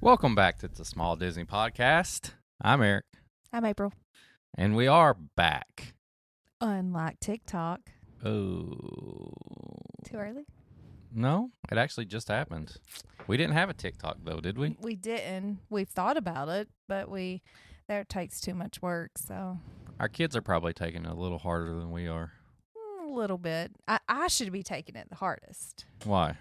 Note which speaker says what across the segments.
Speaker 1: Welcome back to the Small Disney Podcast. I'm Eric,
Speaker 2: I'm April.
Speaker 1: and we are back.
Speaker 2: Unlike TikTok.
Speaker 1: Oh.
Speaker 2: Too early?
Speaker 1: No, it actually just happened. We didn't have a TikTok, though, did we?
Speaker 2: We didn't. We've thought about it, but that takes too much work, so.
Speaker 1: Our kids are probably taking it a little harder than we are.
Speaker 2: A little bit. I should be taking it the hardest.
Speaker 1: Why?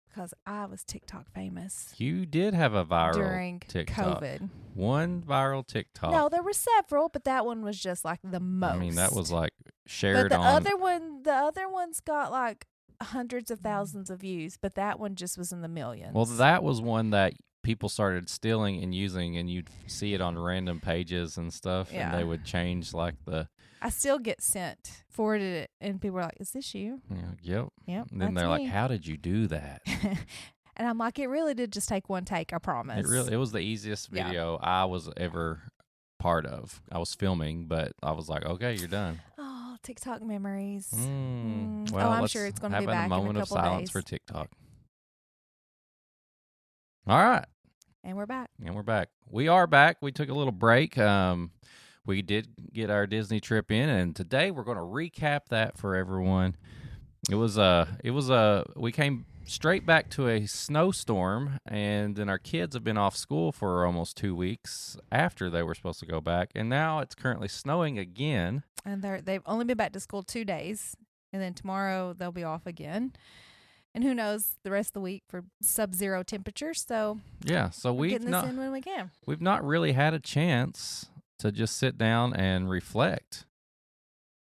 Speaker 2: Because I was TikTok famous.
Speaker 1: You did have a viral
Speaker 2: during
Speaker 1: TikTok.
Speaker 2: COVID.
Speaker 1: One viral TikTok.
Speaker 2: No, there were several, but that one was just like the most.
Speaker 1: I mean, that was like shared
Speaker 2: but
Speaker 1: on.
Speaker 2: the other one's got like hundreds of thousands of views, but that one just was in the millions.
Speaker 1: Well, that was one that people started stealing and using, and you'd see it on random pages and stuff,
Speaker 2: Yeah.
Speaker 1: and they would change like the.
Speaker 2: I still get forwarded it, and people are like, "Is this you?"
Speaker 1: Yep.
Speaker 2: Yep.
Speaker 1: And then
Speaker 2: that's
Speaker 1: they're
Speaker 2: me.
Speaker 1: like, "How did you do that?"
Speaker 2: And I'm like, it really did just take one take, I promise.
Speaker 1: It was the easiest video I was ever part of. I was filming, but I was like, "Okay, you're done."
Speaker 2: Oh, TikTok memories.
Speaker 1: Well,
Speaker 2: I'm
Speaker 1: let's
Speaker 2: sure it's going to
Speaker 1: have
Speaker 2: be back
Speaker 1: a moment
Speaker 2: in a
Speaker 1: of
Speaker 2: couple
Speaker 1: silence
Speaker 2: days.
Speaker 1: for TikTok. All right,
Speaker 2: And we're back.
Speaker 1: and we're back. We are back. We took a little break. We did get our Disney trip in, and today we're going to recap that for everyone. We came straight back to a snowstorm, and then our kids have been off school for almost 2 weeks after they were supposed to go back, and now it's currently snowing again.
Speaker 2: And they've only been back to school 2 days. And then tomorrow they'll be off again. And who knows the rest of the week for sub-zero temperatures. So
Speaker 1: Yeah, so
Speaker 2: we're getting this in when we can.
Speaker 1: we've not really had a chance to just sit down and reflect,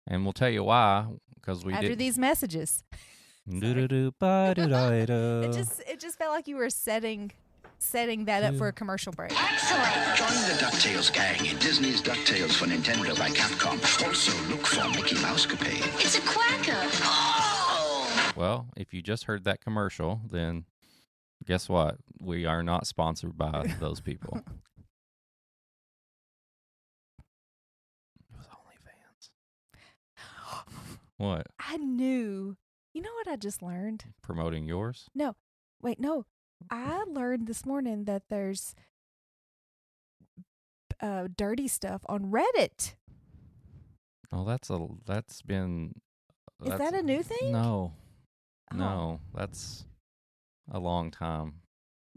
Speaker 1: and we'll tell you why, because we
Speaker 2: After
Speaker 1: did.
Speaker 2: these messages. It just felt like you were setting that up for a commercial break.
Speaker 3: Excellent! Join the DuckTales gang in Disney's DuckTales for Nintendo by Capcom. Also, look for Mickey Mousecapade.
Speaker 4: It's a quacker. Oh!
Speaker 1: Well, if you just heard that commercial, then guess what? We are not sponsored by those people. It was OnlyFans. What?
Speaker 2: I knew. You know what I just learned?
Speaker 1: Promoting yours?
Speaker 2: Wait, no. I learned this morning that there's dirty stuff on Reddit.
Speaker 1: Oh, that's been.
Speaker 2: Is that a new thing?
Speaker 1: No.
Speaker 2: Oh.
Speaker 1: No, that's a long time.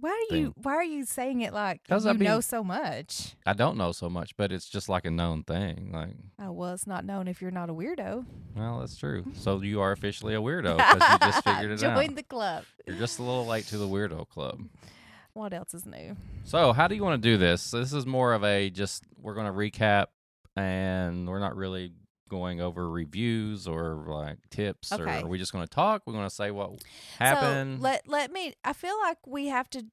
Speaker 2: Why are you saying it like
Speaker 1: 'Cause
Speaker 2: you
Speaker 1: I mean-
Speaker 2: know so much?
Speaker 1: I don't know so much, but it's just like a known thing. Like,
Speaker 2: Oh, well, it's not known if you're not a weirdo.
Speaker 1: well, that's true. So you are officially a weirdo because you just figured it out.
Speaker 2: Join the club.
Speaker 1: You're just a little late to the weirdo club.
Speaker 2: What else is new?
Speaker 1: So how do you want to do this? This is more of we're going to recap, and we're not really going over reviews or like tips, or
Speaker 2: Okay.
Speaker 1: are we just going to talk? We're going to say what happened.
Speaker 2: So let me. I feel like we have to.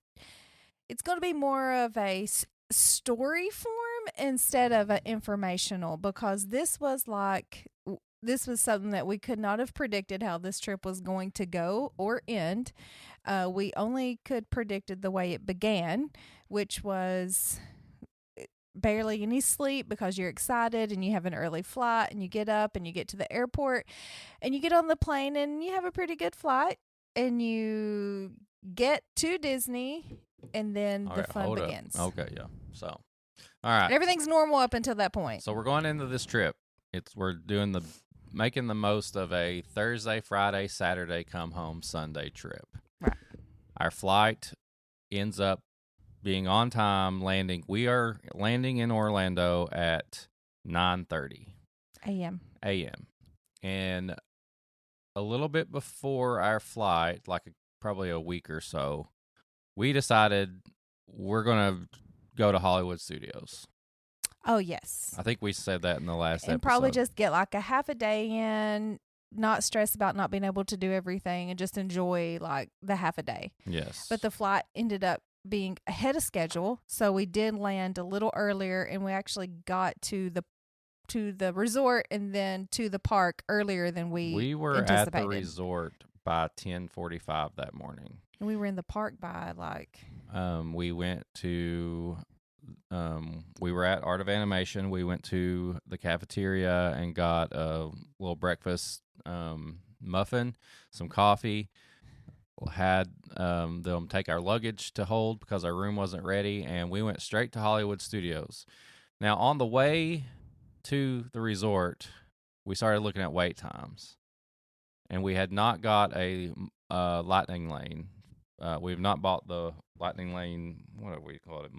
Speaker 2: It's going to be more of a story form instead of an informational, because this was something that we could not have predicted how this trip was going to go or end. We only could predicted the way it began, which was barely any sleep because you're excited and you have an early flight and you get up and you get to the airport and you get on the plane and you have a pretty good flight and you get to Disney and then
Speaker 1: All
Speaker 2: the
Speaker 1: right,
Speaker 2: fun
Speaker 1: hold up.
Speaker 2: begins.
Speaker 1: Okay, yeah. So, all right.
Speaker 2: Everything's normal up until that point.
Speaker 1: So we're going into this trip. We're making the most of a Thursday, Friday, Saturday, come home Sunday trip.
Speaker 2: Right.
Speaker 1: Our flight ends up being on time, landing. We are landing in Orlando at 9:30
Speaker 2: a.m.
Speaker 1: a.m. And a little bit before our flight, probably a week or so, we decided we're going to go to Hollywood Studios.
Speaker 2: Oh, yes.
Speaker 1: I think we said that in the last episode.
Speaker 2: And probably just get like a half a day in, not stress about not being able to do everything and just enjoy like the half a day.
Speaker 1: Yes.
Speaker 2: But the flight ended up being ahead of schedule, so we did land a little earlier, and we actually got to the resort and then to the park earlier than we
Speaker 1: were
Speaker 2: anticipated.
Speaker 1: at the resort by 10:45 that morning.
Speaker 2: And we were in the park by like
Speaker 1: We went to we were at Art of Animation. We went to the cafeteria and got a little breakfast muffin, some coffee. had them take our luggage to hold because our room wasn't ready, and we went straight to Hollywood Studios. Now, on the way to the resort, we started looking at wait times, and we had not got a lightning lane. We've not bought the lightning lane. What do we call it? I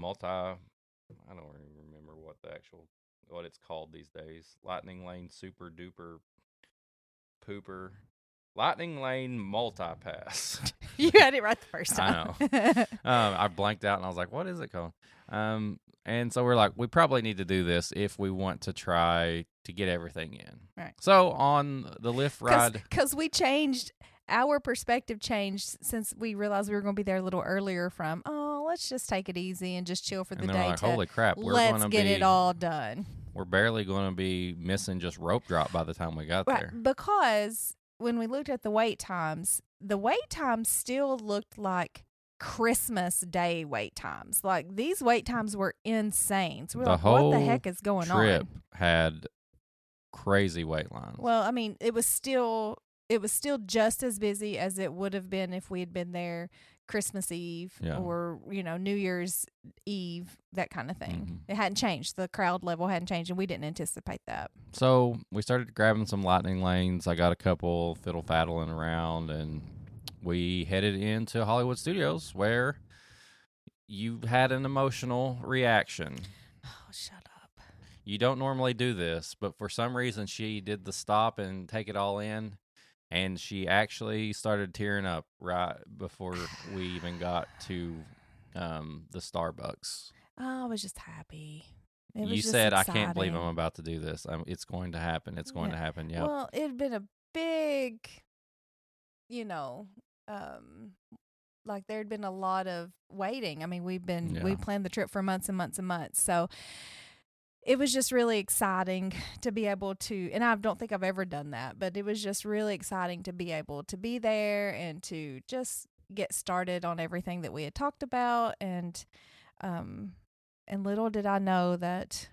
Speaker 1: don't even remember what it's called these days. Lightning lane, super duper pooper. Lightning Lane Multi-Pass.
Speaker 2: You had it right the first time.
Speaker 1: I know. I blanked out, and I was like, what is it called? And so we're like, we probably need to do this if we want to try to get everything in.
Speaker 2: Right.
Speaker 1: So on the lift ride.
Speaker 2: Because we changed, our perspective changed since we realized we were going to be there a little earlier from, let's just take it easy and just chill for the
Speaker 1: and
Speaker 2: day.
Speaker 1: We're like, holy crap,
Speaker 2: let's get it all done.
Speaker 1: We're barely going to be missing just rope drop by the time we got there.
Speaker 2: Because when we looked at the wait times still looked like Christmas Day wait times. Like, these wait times were insane. So we're like, what the heck is going on?
Speaker 1: The whole trip had crazy wait lines.
Speaker 2: Well, I mean, it was still just as busy as it would have been if we had been there Christmas Eve or, New Year's Eve, that kind of thing.
Speaker 1: Mm-hmm.
Speaker 2: It hadn't changed. The crowd level hadn't changed, and we didn't anticipate that.
Speaker 1: So we started grabbing some lightning lanes. I got a couple fiddle-faddling around, and we headed into Hollywood Studios, where you had an emotional reaction.
Speaker 2: Oh, shut up.
Speaker 1: You don't normally do this, but for some reason she did the stop and take it all in. And she actually started tearing up right before we even got to the Starbucks.
Speaker 2: Oh, I was just happy.
Speaker 1: You said, I can't believe I'm about to do this. It's going to happen. It's going to happen. Yeah.
Speaker 2: Well, it had been a big, like there had been a lot of waiting. I mean, we planned the trip for months and months and months. So it was just really exciting to be able to, and I don't think I've ever done that, but it was just really exciting to be able to be there and to just get started on everything that we had talked about. And little did I know that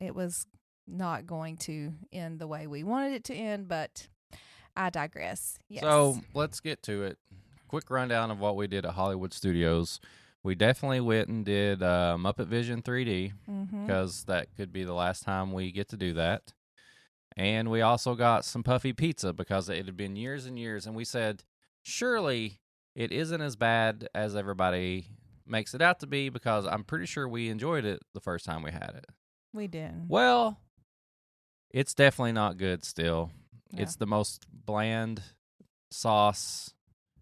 Speaker 2: it was not going to end the way we wanted it to end, but I digress. Yes.
Speaker 1: So let's get to it. Quick rundown of what we did at Hollywood Studios. We definitely went and did Muppet Vision 3D because that could be the last time we get to do that. And we also got some puffy pizza because it had been years and years. And we said, surely it isn't as bad as everybody makes it out to be, because I'm pretty sure we enjoyed it the first time we had it.
Speaker 2: We did.
Speaker 1: Well, it's definitely not good still.
Speaker 2: Yeah.
Speaker 1: It's the most bland sauce.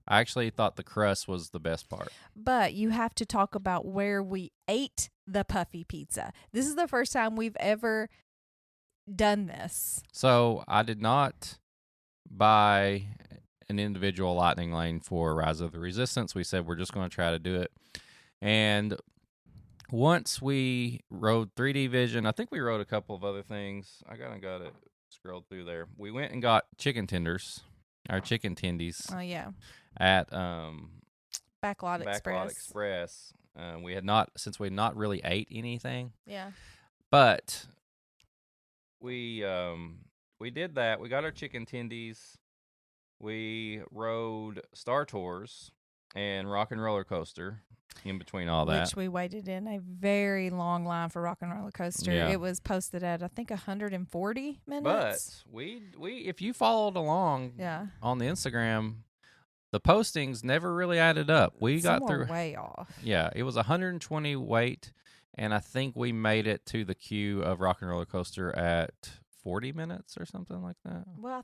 Speaker 1: I actually thought the crust was the best part.
Speaker 2: But you have to talk about where we ate the puffy pizza. This is the first time we've ever done this.
Speaker 1: So I did not buy an individual lightning lane for Rise of the Resistance. We said we're just going to try to do it. And once we rode 3D Vision, I think we rode a couple of other things. I got it scrolled through there. We went and got chicken tenders, our chicken tendies.
Speaker 2: Oh, yeah.
Speaker 1: At
Speaker 2: Backlot Express.
Speaker 1: We had not really ate anything.
Speaker 2: Yeah.
Speaker 1: But we did that. We got our chicken tendies. We rode Star Tours and Rock and Roller Coaster in between all that.
Speaker 2: Which we waited in a very long line for Rock and Roller Coaster.
Speaker 1: Yeah.
Speaker 2: It was posted at, I think, 140 minutes.
Speaker 1: But we if you followed along on the Instagram, the postings never really added up. We got through
Speaker 2: way off.
Speaker 1: Yeah, it was 120 wait, and I think we made it to the queue of Rock and Roller Coaster at 40 minutes or something like that.
Speaker 2: Well,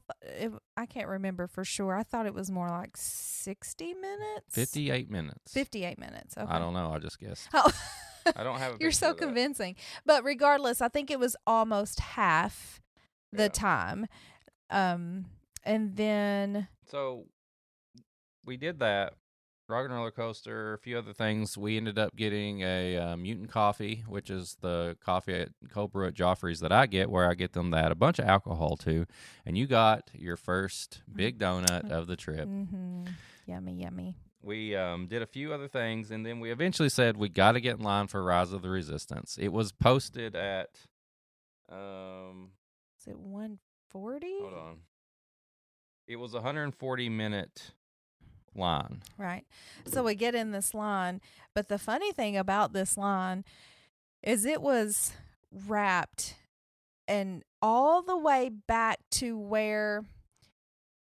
Speaker 2: I can't remember for sure. I thought it was more like 60 minutes.
Speaker 1: 58 minutes.
Speaker 2: 58 minutes. Okay.
Speaker 1: I don't know. I just guessed.
Speaker 2: Oh.
Speaker 1: I don't have a
Speaker 2: You're so convincing. But regardless, I think it was almost half the time. And then...
Speaker 1: So we did that. Rock and Roller Coaster, a few other things. We ended up getting a mutant coffee, which is the coffee at cold brew at Joffrey's that I get, where I get them that a bunch of alcohol too. And you got your first big donut of the trip.
Speaker 2: Mm-hmm. Yummy, yummy.
Speaker 1: We did a few other things, and then we eventually said we got to get in line for Rise of the Resistance. It was posted at
Speaker 2: is it 140?
Speaker 1: Hold on. It was a 140-minute line.
Speaker 2: Right. So we get in this line, but the funny thing about this line is it was wrapped and all the way back to where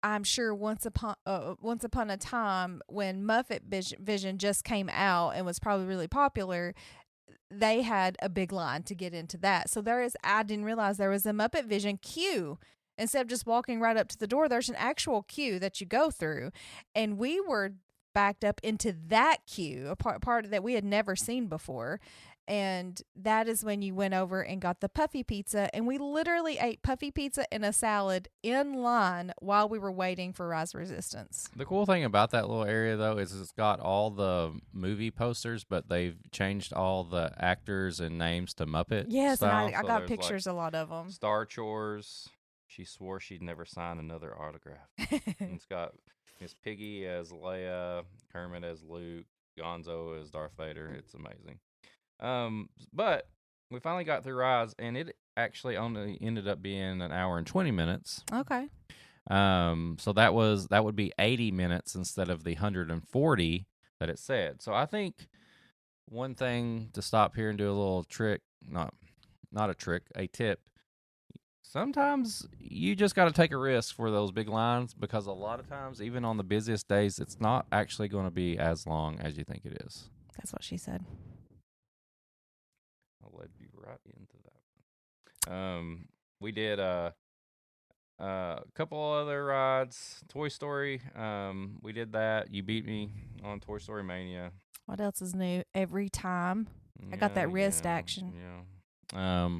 Speaker 2: I'm sure once upon a time when Muppet Vision just came out and was probably really popular, they had a big line to get into that. So I didn't realize there was a Muppet Vision queue. Instead of just walking right up to the door, there's an actual queue that you go through. And we were backed up into that queue, a part that we had never seen before. And that is when you went over and got the puffy pizza. And we literally ate puffy pizza and a salad in line while we were waiting for Rise of Resistance.
Speaker 1: The cool thing about that little area, though, is it's got all the movie posters, but they've changed all the actors and names to Muppet
Speaker 2: Yes,
Speaker 1: style.
Speaker 2: and I
Speaker 1: So
Speaker 2: got
Speaker 1: there's,
Speaker 2: pictures, a lot of them.
Speaker 1: Star Chores. She swore she'd never sign another autograph. And it's got Miss Piggy as Leia, Kermit as Luke, Gonzo as Darth Vader. It's amazing. But we finally got through Rise, and it actually only ended up being an hour and 20 minutes.
Speaker 2: Okay.
Speaker 1: So that would be 80 minutes instead of the 140 that it said. So I think one thing to stop here and do a little trick, not a trick, a tip. Sometimes you just got to take a risk for those big lines, because a lot of times, even on the busiest days, it's not actually going to be as long as you think it is.
Speaker 2: That's what she said.
Speaker 1: I'll let you right into that. We did a couple other rides. Toy Story. We did that. You beat me on Toy Story Mania.
Speaker 2: What else is new? Every time. I got that wrist action.
Speaker 1: Yeah.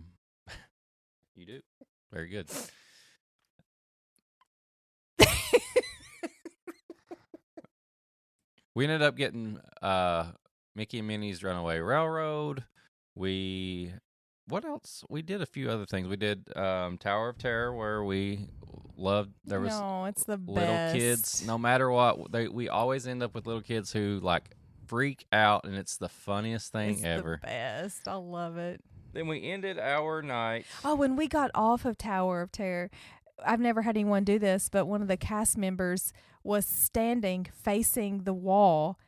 Speaker 1: You do. Very good. We ended up getting Mickey and Minnie's Runaway Railroad. What else? We did a few other things. We did Tower of Terror, where we loved. There was
Speaker 2: it's the
Speaker 1: little
Speaker 2: best.
Speaker 1: kids. No matter what, we always end up with little kids who like freak out, and it's the funniest thing
Speaker 2: It's
Speaker 1: ever.
Speaker 2: the best. I love it.
Speaker 1: Then we ended our night.
Speaker 2: Oh, when we got off of Tower of Terror, I've never had anyone do this, but one of the cast members was standing facing the wall.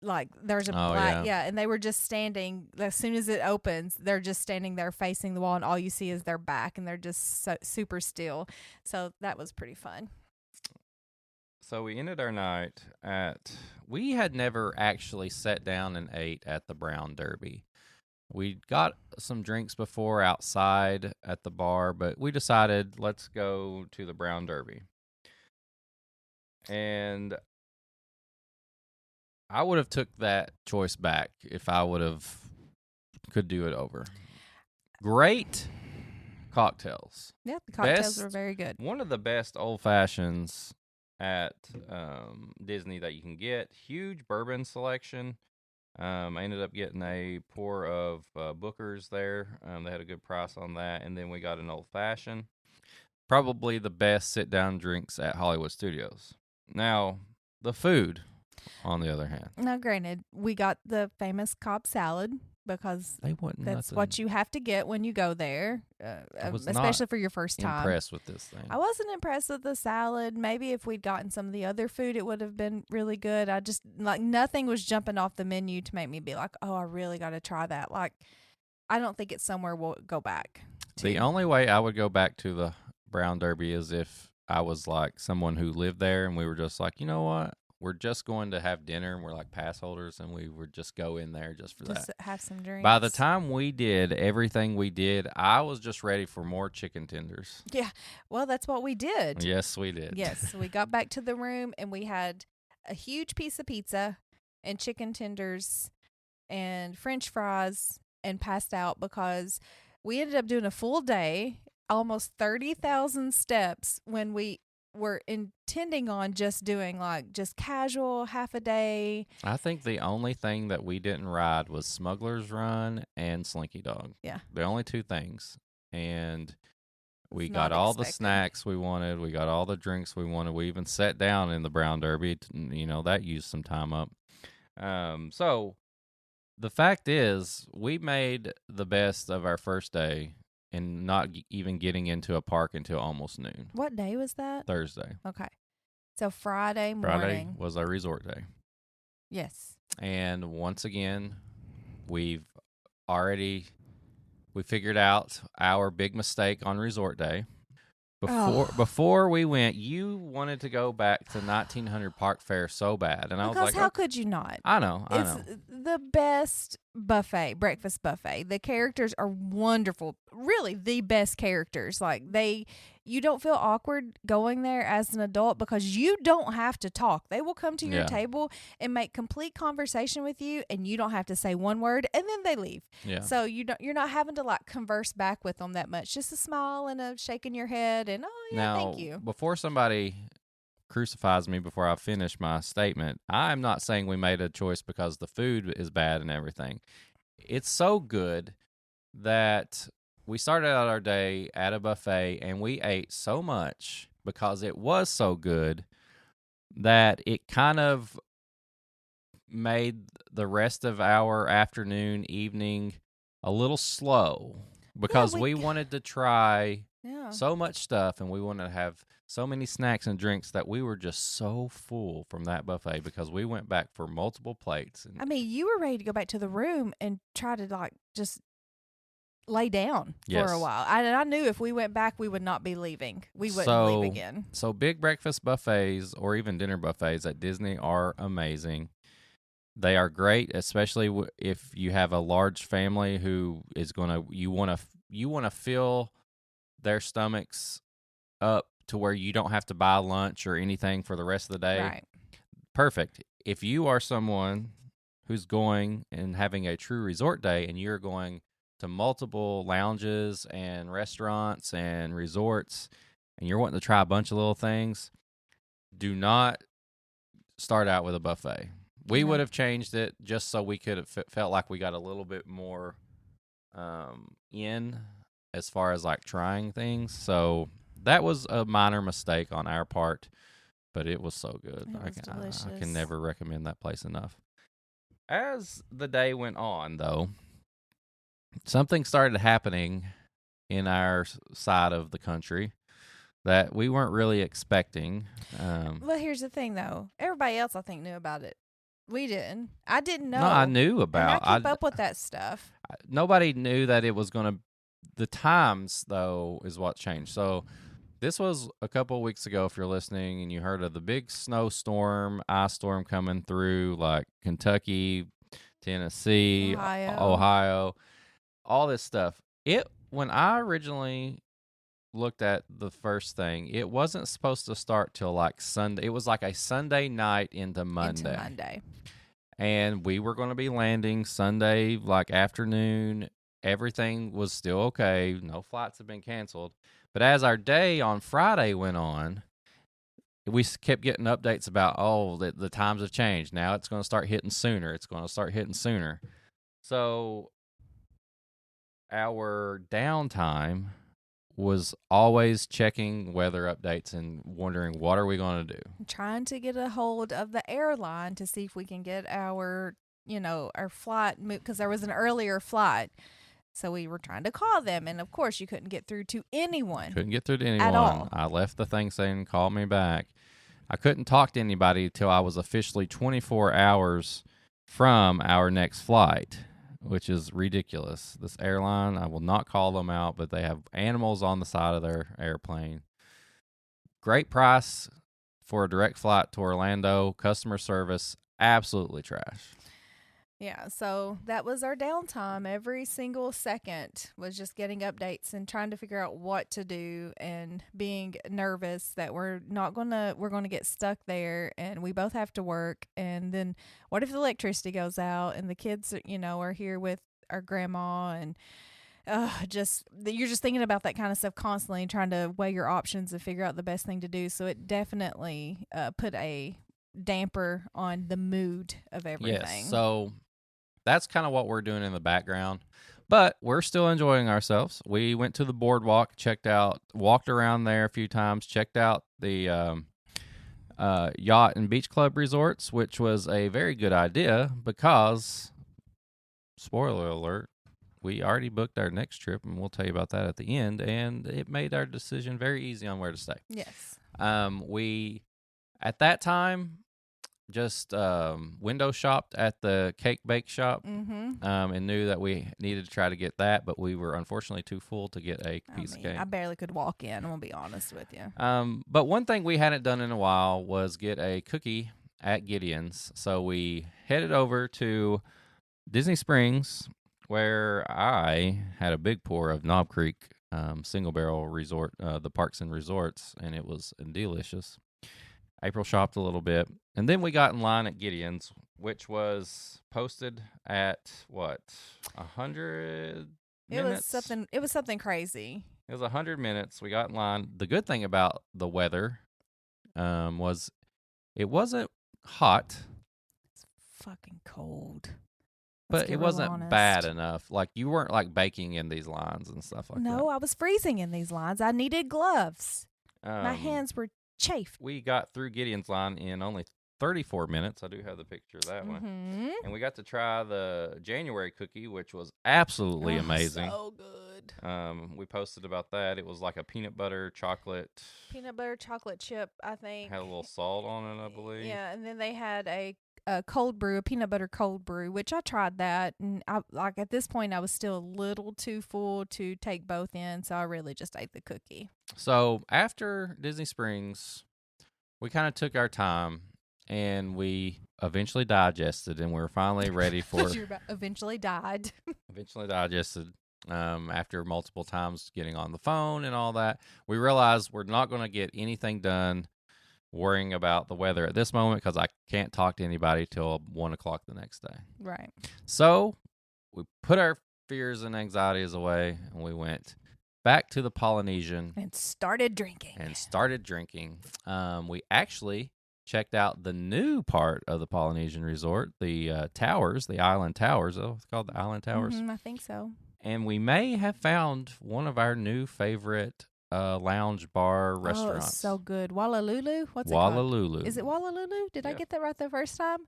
Speaker 2: Like there's a black, and they were just standing. As soon as it opens, they're just standing there facing the wall, and all you see is their back, and they're just super still. So that was pretty fun.
Speaker 1: So we ended our night we had never actually sat down and ate at the Brown Derby. We got some drinks before outside at the bar, but we decided let's go to the Brown Derby. And I would have took that choice back if I could do it over. Great cocktails.
Speaker 2: Yeah, the cocktails were very good.
Speaker 1: One of the best old fashions at Disney that you can get. Huge bourbon selection. I ended up getting a pour of Booker's there. They had a good price on that. And then we got an old fashioned. Probably the best sit down drinks at Hollywood Studios. Now, the food, on the other hand.
Speaker 2: Now, granted, we got the famous Cobb salad because that's what you have to get when you go there, especially for your first time.
Speaker 1: Impressed with this thing.
Speaker 2: I wasn't impressed with the salad. Maybe if we'd gotten some of the other food, it would have been really good. I just, nothing was jumping off the menu to make me be like, oh, I really got to try that. I don't think it's somewhere we'll go back to.
Speaker 1: The only way I would go back to the Brown Derby is if I was like someone who lived there and we were just like, you know what? We're just going to have dinner, and we're like pass holders, and we would just go in there just for that.
Speaker 2: Just have some drinks.
Speaker 1: By the time we did everything we did, I was just ready for more chicken tenders.
Speaker 2: Yeah. Well, that's what we did.
Speaker 1: Yes, we did.
Speaker 2: Yes. We got back to the room, and we had a huge piece of pizza and chicken tenders and French fries and passed out because we ended up doing a full day, almost 30,000 steps when we were intending on just doing just casual half a day.
Speaker 1: I think the only thing that we didn't ride was Smuggler's Run and Slinky Dog.
Speaker 2: Yeah.
Speaker 1: The only two things. And we
Speaker 2: It's
Speaker 1: got
Speaker 2: not
Speaker 1: all the
Speaker 2: expected.
Speaker 1: snacks we wanted. We got all the drinks we wanted. We even sat down in the Brown Derby. That used some time up. So the fact is, we made the best of our first day and not even getting into a park until almost noon.
Speaker 2: What day was that?
Speaker 1: Thursday.
Speaker 2: Okay. So Friday morning.
Speaker 1: Friday was our resort day.
Speaker 2: Yes.
Speaker 1: And once again, we figured out our big mistake on resort day. Before we went, you wanted to go back to 1900 Park Fair so bad, and I was
Speaker 2: Because
Speaker 1: like,
Speaker 2: how could you not?
Speaker 1: I know.
Speaker 2: It's the best breakfast buffet. The characters are wonderful. Really, the best characters. Like you don't feel awkward going there as an adult because you don't have to talk. They will come to your table and make complete conversation with you, and you don't have to say one word, and then they leave.
Speaker 1: Yeah.
Speaker 2: So you're not having to like converse back with them that much. Just a smile and a shaking your head and thank you.
Speaker 1: Before somebody crucifies me before I finish my statement, I'm not saying we made a choice because the food is bad and everything. It's so good that we started out our day at a buffet and we ate so much because it was so good that it kind of made the rest of our afternoon, evening a little slow because we wanted to try so much stuff and we wanted to have so many snacks and drinks that we were just so full from that buffet because we went back for multiple plates. And
Speaker 2: I mean, you were ready to go back to the room and try to like just lay down for a while. I knew if we went back, we would not be leaving. We wouldn't leave again.
Speaker 1: So big breakfast buffets or even dinner buffets at Disney are amazing. They are great, especially if you have a large family who is you want to fill their stomachs up to where you don't have to buy lunch or anything for the rest of the day.
Speaker 2: Right.
Speaker 1: Perfect. If you are someone who's going and having a true resort day and you're going to multiple lounges and restaurants and resorts and you're wanting to try a bunch of little things, do not start out with a buffet. We would have changed it just so we could have felt like we got a little bit more in as far as like trying things. So that was a minor mistake on our part, but it was so good. I can never recommend that place enough. As the day went on, though, something started happening in our side of the country that we weren't really expecting.
Speaker 2: Well, here's the thing, though. Everybody else, I think, knew about it. We didn't. I didn't know.
Speaker 1: No, I knew about.
Speaker 2: And I keep up with that stuff.
Speaker 1: Nobody knew that it was going to. The times, though, is what changed. So this was a couple of weeks ago, if you're listening, and you heard of the big snowstorm, ice storm coming through, like Kentucky, Tennessee, Ohio, all this stuff. When I originally looked at the first thing, it wasn't supposed to start till like Sunday. It was like a Sunday night into Monday. And we were going to be landing Sunday, like afternoon. Everything was still okay. No flights had been canceled. But as our day on Friday went on, we kept getting updates about, the times have changed. Now it's going to start hitting sooner. So our downtime was always checking weather updates and wondering, what are we going to do?
Speaker 2: Trying to get a hold of the airline to see if we can get our flight moved, because there was an earlier flight. So we were trying to call them, and of course you couldn't get through to anyone. At all.
Speaker 1: I left the thing saying, call me back. I couldn't talk to anybody until I was officially 24 hours from our next flight, which is ridiculous. This airline, I will not call them out, but they have animals on the side of their airplane. Great price for a direct flight to Orlando. Customer service, absolutely trash.
Speaker 2: Yeah, so that was our downtime. Every single second was just getting updates and trying to figure out what to do and being nervous that we're going to get stuck there and we both have to work. And then what if the electricity goes out and the kids, are here with our grandma, and you're just thinking about that kind of stuff constantly and trying to weigh your options and figure out the best thing to do. So it definitely put a damper on the mood of everything.
Speaker 1: Yes, so that's kind of what we're doing in the background, but we're still enjoying ourselves. We went to the boardwalk, walked around there a few times, checked out the yacht and beach club resorts, which was a very good idea because, spoiler alert, we already booked our next trip, and we'll tell you about that at the end, and it made our decision very easy on where to stay.
Speaker 2: Yes.
Speaker 1: We At that time, just window shopped at the cake bake shop, and knew that we needed to try to get that, but we were unfortunately too full to get a piece of cake.
Speaker 2: I barely could walk in. I'm gonna be honest with you.
Speaker 1: But one thing we hadn't done in a while was get a cookie at Gideon's, so we headed over to Disney Springs, where I had a big pour of Knob Creek Single Barrel Resort, the Parks and Resorts, and it was delicious. April shopped a little bit, and then we got in line at Gideon's, which was posted at what 100 minutes.
Speaker 2: It was something crazy.
Speaker 1: It was 100 minutes. We got in line. The good thing about the weather was it wasn't hot,
Speaker 2: It's fucking cold.
Speaker 1: but it wasn't bad enough. Like, you weren't like baking in these lines and stuff like that.
Speaker 2: No, I was freezing in these lines. I needed gloves. My hands were chafed.
Speaker 1: We got through Gideon's line in only 34 minutes. I do have the picture of that one. And we got to try the January cookie, which was absolutely amazing.
Speaker 2: So good.
Speaker 1: We posted about that. It was like a peanut butter chocolate
Speaker 2: chip, I think.
Speaker 1: Had a little salt on it, I believe.
Speaker 2: Yeah, and then they had a cold brew, a peanut butter cold brew, which I tried that, and at this point I was still a little too full to take both in, so I really just ate the cookie.
Speaker 1: So after Disney Springs, we kind of took our time, and we eventually digested, and we were finally ready for.
Speaker 2: Eventually died.
Speaker 1: Eventually digested. After multiple times getting on the phone and all that, we realized we're not going to get anything done worrying about the weather at this moment, because I can't talk to anybody till 1 o'clock the next day.
Speaker 2: Right.
Speaker 1: So we put our fears and anxieties away, and we went back to the Polynesian
Speaker 2: and started drinking.
Speaker 1: We actually checked out the new part of the Polynesian resort, the towers, the island towers. Oh, it's called the island towers.
Speaker 2: I think so.
Speaker 1: And we may have found one of our new favorite lounge bar restaurants.
Speaker 2: Oh, it's so good. Wallalulu? What's
Speaker 1: Wallalulu.
Speaker 2: it called? Is it Wallalulu? Did I
Speaker 1: Yeah.
Speaker 2: get that right the first time?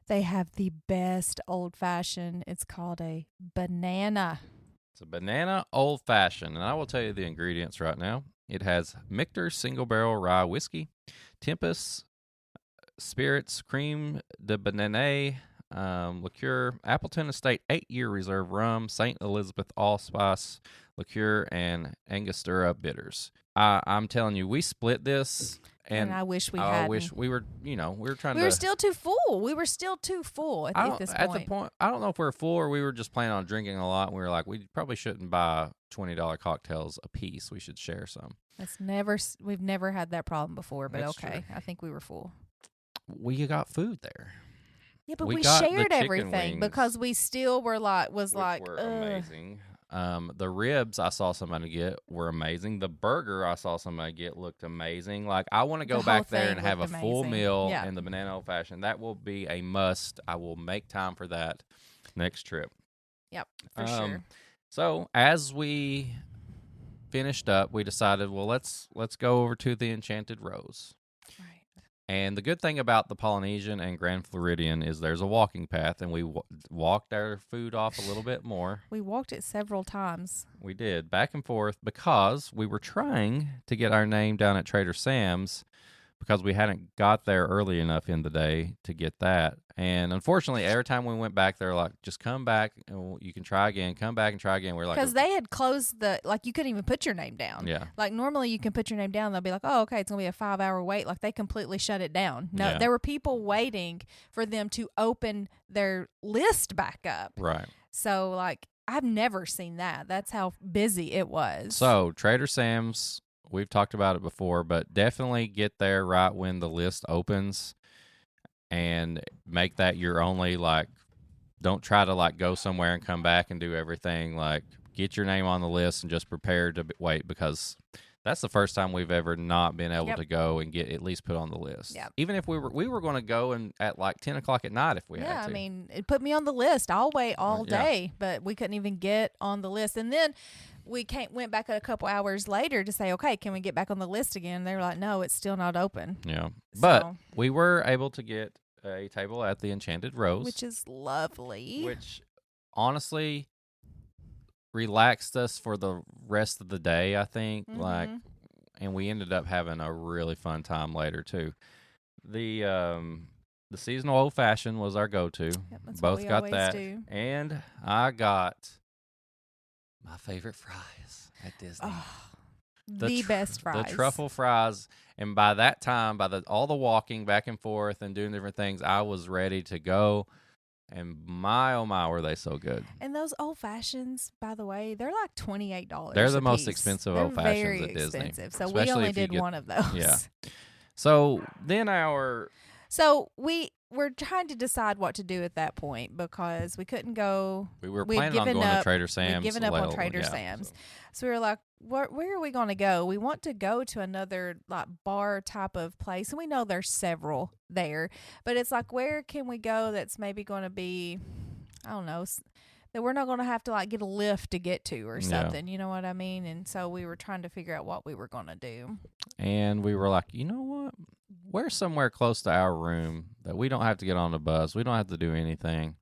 Speaker 2: They have the best old fashioned. It's called a banana.
Speaker 1: It's a banana old fashioned, and I will tell you the ingredients right now. It has Michter single barrel rye whiskey, Tempest spirits, cream de banane, liqueur, Appleton Estate 8-year reserve rum, St. Elizabeth allspice liqueur, and Angostura bitters. I'm telling you, we split this, and
Speaker 2: I wish we
Speaker 1: I
Speaker 2: hadn't.
Speaker 1: wish we were. We were trying to.
Speaker 2: We were still too full. We were still too full at this point.
Speaker 1: At the point, I don't know if we were full or we were just planning on drinking a lot. And we were like, we probably shouldn't buy $20 cocktails a piece. We should share some.
Speaker 2: We've never had that problem before, but
Speaker 1: That's
Speaker 2: okay.
Speaker 1: true.
Speaker 2: I think we were full.
Speaker 1: We got food there.
Speaker 2: Yeah, but
Speaker 1: We
Speaker 2: we
Speaker 1: got the
Speaker 2: shared
Speaker 1: chicken
Speaker 2: everything
Speaker 1: wings,
Speaker 2: because we still were like,
Speaker 1: Which were amazing. The ribs I saw somebody get were amazing. The burger I saw somebody get looked amazing. Like, I want to go
Speaker 2: The whole
Speaker 1: back there
Speaker 2: thing
Speaker 1: and have a
Speaker 2: looked
Speaker 1: full
Speaker 2: amazing.
Speaker 1: meal
Speaker 2: Yeah.
Speaker 1: in the banana old fashioned. That will be a must. I will make time for that next trip.
Speaker 2: Yep, for sure.
Speaker 1: So as we finished up, we decided, well, let's go over to the Enchanted Rose.
Speaker 2: Right.
Speaker 1: And the good thing about the Polynesian and Grand Floridian is there's a walking path, and we walked our food off a little bit more.
Speaker 2: We walked it several times.
Speaker 1: We did, back and forth, because we were trying to get our name down at Trader Sam's, because we hadn't got there early enough in the day to get that. And unfortunately, every time we went back, they're like, just come back and you can try again. Come back and try again. We're like,
Speaker 2: Because they had closed you couldn't even put your name down.
Speaker 1: yeah.
Speaker 2: Like, normally you can put your name down. They'll be like, oh, okay, it's going to be a 5-hour wait. Like, they completely shut it down. No,
Speaker 1: Yeah.
Speaker 2: There were people waiting for them to open their list back up.
Speaker 1: Right.
Speaker 2: So, like, I've never seen that. That's how busy it was.
Speaker 1: So Trader Sam's, we've talked about it before, but definitely get there right when the list opens and make that your only, like, don't try to, like, go somewhere and come back and do everything. Like, get your name on the list and just prepare to wait, because that's the first time we've ever not been able
Speaker 2: Yep.
Speaker 1: to go and get at least put on the list.
Speaker 2: Yep.
Speaker 1: Even if we were going to go and at like 10 o'clock at night if we
Speaker 2: yeah,
Speaker 1: had to.
Speaker 2: I mean, it put me on the list. I'll wait all
Speaker 1: Yeah.
Speaker 2: day, but we couldn't even get on the list. And then we went back a couple hours later to say, okay, can we get back on the list again? They were like, no, it's still not open.
Speaker 1: Yeah. But
Speaker 2: So-
Speaker 1: we were able to get a table at the Enchanted Rose,
Speaker 2: Which is lovely.
Speaker 1: which honestly relaxed us for the rest of the day, I think. Like,
Speaker 2: Mhm.
Speaker 1: and we ended up having a really fun time later too. the seasonal old fashioned was our go to.
Speaker 2: Yep, that's
Speaker 1: Both
Speaker 2: what we
Speaker 1: got
Speaker 2: always
Speaker 1: that,
Speaker 2: do.
Speaker 1: and I got my favorite fries at Disney.
Speaker 2: Oh, the best fries.
Speaker 1: The truffle fries. And by that time, by all the walking back and forth and doing different things, I was ready to go. And my, oh my, were they so good.
Speaker 2: And those old fashions, by the way, they're like $28.
Speaker 1: They're the
Speaker 2: a
Speaker 1: most
Speaker 2: piece.
Speaker 1: expensive
Speaker 2: They're
Speaker 1: old fashions
Speaker 2: very
Speaker 1: at Disney.
Speaker 2: expensive. So
Speaker 1: Especially
Speaker 2: we only
Speaker 1: if you
Speaker 2: did
Speaker 1: get-
Speaker 2: one of those.
Speaker 1: Yeah. So then
Speaker 2: So we're trying to decide what to do at that point because we couldn't go.
Speaker 1: we were
Speaker 2: We'd
Speaker 1: planning on
Speaker 2: given
Speaker 1: going to
Speaker 2: up-
Speaker 1: Trader Sam's.
Speaker 2: given up on
Speaker 1: well,
Speaker 2: Trader
Speaker 1: yeah,
Speaker 2: Sam's.
Speaker 1: so.
Speaker 2: So we were like, where are we going to go? We want to go to another like bar type of place, and we know there's several there. But it's like, where can we go that's maybe going to be, I don't know, that we're not going to have to like get a lift to get to or
Speaker 1: Yeah.
Speaker 2: something. You know what I mean? And so we were trying to figure out what we were going to do.
Speaker 1: And we were like, you know what? We're somewhere close to our room that we don't have to get on the bus. We don't have to do anything.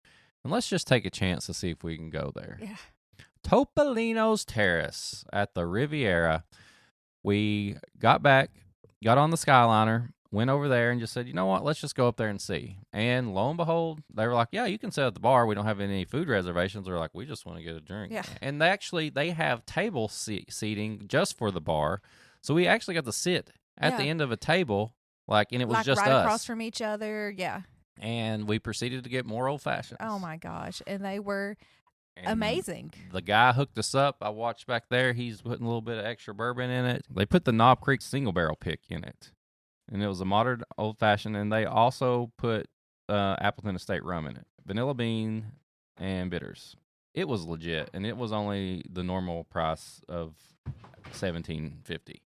Speaker 1: And let's just take a chance to see if we can go there.
Speaker 2: Yeah.
Speaker 1: Topolino's Terrace at the Riviera. We got back, got on the Skyliner, went over there and just said, you know what? Let's just go up there and see. And lo and behold, they were like, yeah, you can sit at the bar. We don't have any food reservations. We're like, we just want to get a drink.
Speaker 2: Yeah.
Speaker 1: And they have table seating just for the bar. So we actually got to sit at the
Speaker 2: Yeah.
Speaker 1: end of a table, and it was
Speaker 2: Like
Speaker 1: just
Speaker 2: right
Speaker 1: us.
Speaker 2: across from each other. Yeah.
Speaker 1: And we proceeded to get more old fashions.
Speaker 2: Oh my gosh. And they were
Speaker 1: And
Speaker 2: amazing.
Speaker 1: The guy hooked us up. I watched back there. He's putting a little bit of extra bourbon in it. They put the Knob Creek single barrel pick in it. And it was a modern old fashioned. And they also put Appleton Estate rum in it, vanilla bean and bitters. It was legit. And it was only the normal price of $17.50.